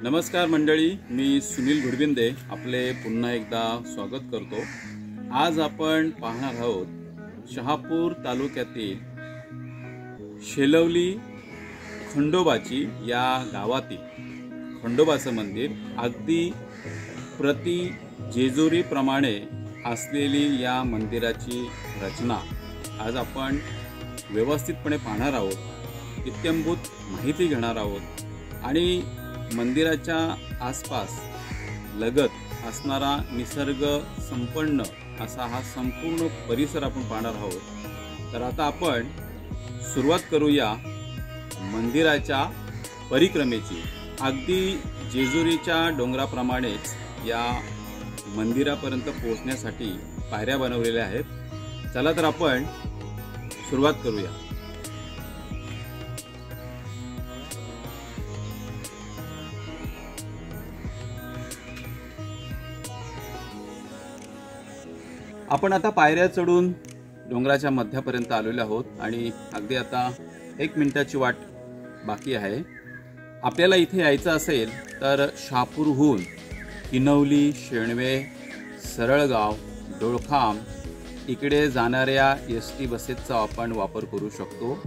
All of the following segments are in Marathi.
नमस्कार मंडळी, मी सुनील घुडबिंदे आपले पुन्हा एकदा स्वागत करतो। आज आपण पाहणार आहोत शहापूर तालुक्यातील शेलवली खंडोबाची या गावातील खंडोबाचं मंदिर। अगदी प्रति जेजुरी प्रमाणे असलेली या मंदिराची रचना आज आपण व्यवस्थितपणे पाहणार आहोत, इत्थंभूत माहिती घेणार आहोत आणि मंदिराच्या आसपास लगत असणारा निसर्ग संपन्न असा हा संपूर्ण परिसर आपण पाहणार आहोत। तर आता आपण सुरुवात करूया मंदिराच्या परिक्रमेची। अगदी जेजुरीच्या डोंगराप्रमाणेच या मंदिरापर्यंत पोहोचण्यासाठी पायऱ्या बनवलेल्या आहेत। चला तर आपण सुरुवात करूया। आपण आता पायऱ्या चढून डोंगराच्या मध्यापर्यंत आलेलो आहोत आणि अगदी आता 1 मिनिटाची वाट बाकी आहे। आपल्याला इथे यायचं असेल तर शहापूरहून किनवली, शेणवे, सरळगाव, डोळखाम इकडे जाणाऱ्या एसटी बसेसचा आपण वापर करू शकतो।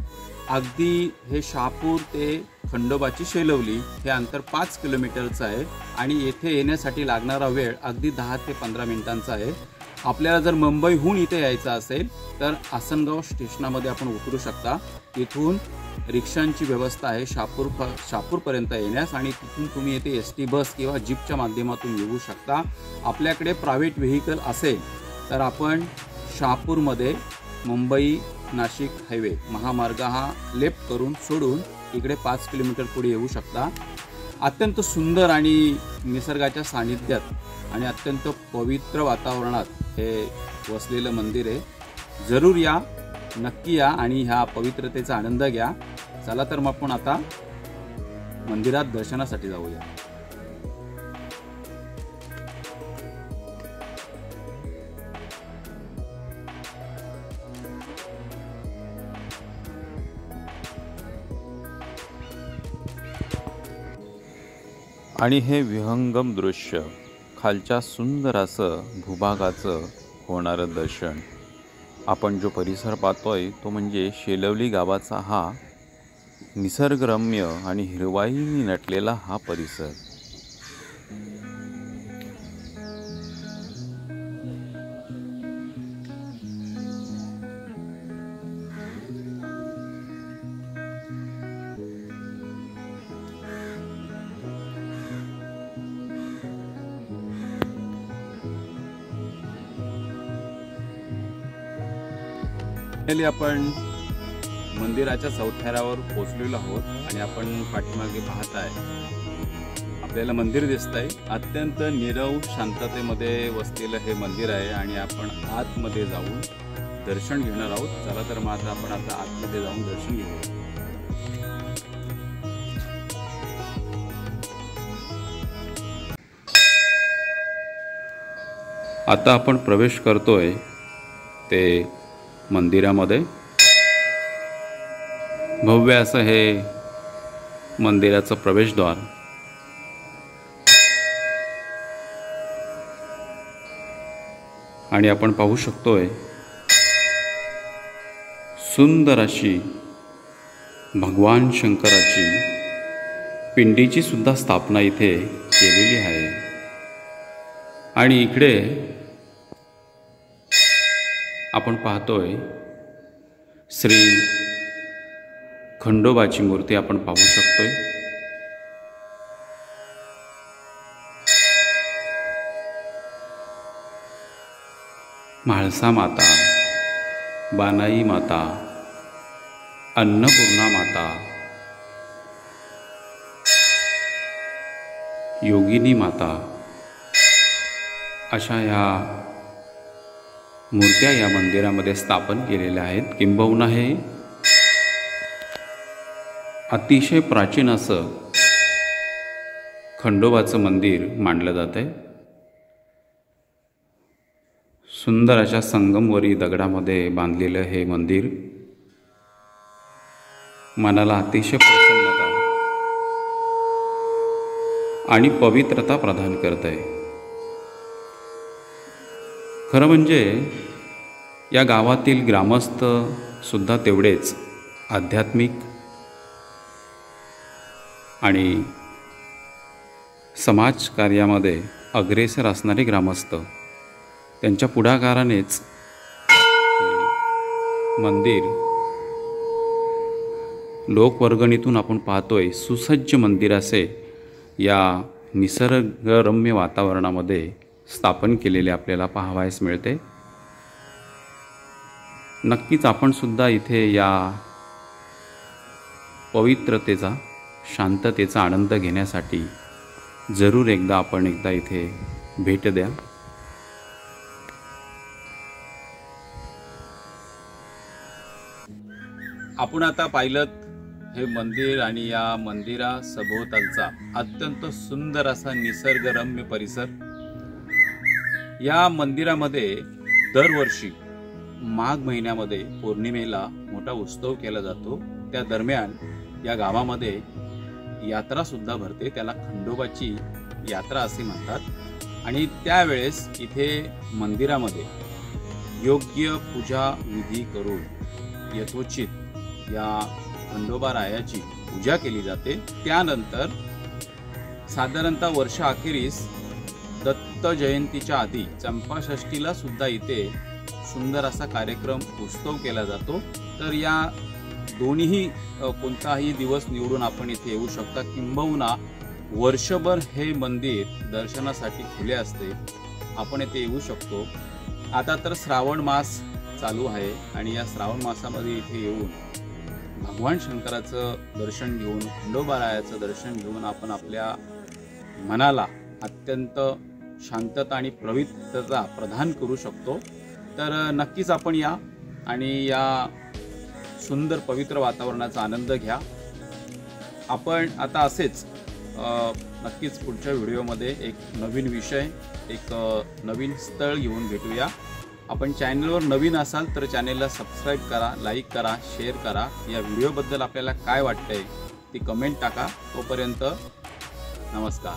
अगदी हे शहापूर ते खंडोबाची शेलवली हे अंतर 5 किलोमीटरचं आहे आणि येथे येण्यासाठी लागणारा वेळ अगदी 10 ते 15 मिनिटांचा आहे। आपल्याला जर मुंबईहून इथे यायचं असेल तर आसनगाव स्टेशनमध्ये आपण उतरू शकता। तिथून रिक्षांची व्यवस्था आहे शहापूरपर्यंत येण्यास आणि तिथून तुम्ही येथे एसटी बस किंवा जीपच्या माध्यमातून येऊ शकता। आपल्याकडे प्रायव्हेट व्हेकल असेल तर आपण शहापूरमध्ये मुंबई नाशिक हायवे महामार्ग हा लेफ्ट करून सोडून इकडे 5 किलोमीटर पुढे येऊ शकता। अत्यंत सुंदर आणि निसर्गाच्या सानिध्यात आणि अत्यंत पवित्र वातावरणात हे वसलेलं मंदिर आहे। जरूर या, नक्की या आणि ह्या पवित्रतेचा आनंद घ्या। चला तर मग आपण आता मंदिरात दर्शनासाठी जाऊया। आणि हे विहंगम दृश्य, खालच्या सुंदर असं भूभागाचं होणारं दर्शन। आपण जो परिसर पाहतोय तो म्हणजे शेलवली गावाचा हा निसर्गरम्य आणि हिरवाईने नटलेला हा परिसर। आपण मंदिराच्या चौथऱ्यावर पोहोचलेलो आहोत आणि आपण पाठीमागे पाहताय आपल्याला मंदिर दिसतंय। अत्यंत नीरव शांततेमध्ये वसलेलं हे मंदिर आहे आणि आपण आतमध्ये जाऊन दर्शन घेणार आहोत। चला तर मग आपण आता आतमध्ये जाऊन दर्शन घेऊया। आता आपण प्रवेश करतोय ते मंदिरामध्ये। भव्य असं हे मंदिराचं प्रवेशद्वार। आणि आपण पाहू शकतोय सुंदर अशी भगवान शंकराची पिंडीची सुद्धा स्थापना इथे केलेली आहे। आणि इकडे आपण पाहतोय श्री खंडोबाची मूर्ती आपण पाहू शकतोय। म्हाळसा माता, बानाई माता, अन्नपूर्णा माता, योगिनी माता अशा या मूर्त्या या मंदिरामध्ये स्थापन केलेल्या आहेत। किंबहुना हे अतिशय प्राचीन असं खंडोबाचं मंदिर मानलं जातंय। सुंदर अशा संगमवरी दगडामध्ये बांधलेलं हे मंदिर मनाला अतिशय प्रसन्नता आणि पवित्रता प्रदान करत आहे। खरं म्हणजे या गावातील ग्रामस्थ सुद्धा तेवढेच आध्यात्मिक आणि समाजकार्यामध्ये अग्रेसर असणारे ग्रामस्थ, त्यांच्या पुढाकारानेच मंदिर लोकवर्गणीतून आपण पाहतोय सुसज्ज मंदिर असे या निसर्गरम्य वातावरणामध्ये स्थापन केलेले आपल्याला पाहावयास मिळते। नक्कीच आपण सुद्धा इथे या पवित्रतेचा, शांततेचा आनंद घेण्यासाठी जरूर एकदा इथे भेट द्या। आपण आता पाहिलं हे मंदिर आणि या मंदिरा सभोवतालचा अत्यंत सुंदर असा निसर्गरम्य परिसर। या मंदिरामध्ये दरवर्षी माघ महिन्यामध्ये पौर्णिमेला मोठा उत्सव केला जातो। त्या दरम्यान या गावामध्ये यात्रा सुद्धा भरते, त्याला खंडोबाची यात्रा असे म्हणतात। आणि त्यावेळेस इथे मंदिरामध्ये योग्य पूजा विधी करून यथोचित या खंडोबा रायाची पूजा केली जाते। त्यानंतर साधारणतः वर्षा अखेरीस दत्त जयंतीच्या आधी चंपाषष्ठीला सुद्धा इथे सुंदर असा कार्यक्रम उत्सव केला जातो। तर या दोन्ही कोणताही दिवस निवडून आपण इथे येऊ शकता, किंबहुना वर्षभर हे मंदिर दर्शनासाठी खुले असते, आपण इथे येऊ शकतो। आता तर श्रावण मास चालू आहे आणि या श्रावण मासामध्ये इथे येऊन भगवान शंकराचं दर्शन घेऊन, खंडोबारायाचं दर्शन घेऊन आपण आपल्या मनाला अत्यंत शांतता आणि पवित्रता प्रदान करू शकतो। तर नक्कीच आपण या आणि या सुंदर पवित्र वातावरणाचा आनंद घ्या। आपण आता असेच नक्कीच पुढच्या व्हिडिओमध्ये एक नवीन विषय, एक नवीन स्थळ घेऊन भेटूया। आपण चॅनलवर नवीन असाल तर चॅनलला सबस्क्राईब करा, लाईक करा, शेअर करा। या व्हिडिओबद्दल आपल्याला काय वाटतंय ती कमेंट टाका। तोपर्यंत नमस्कार।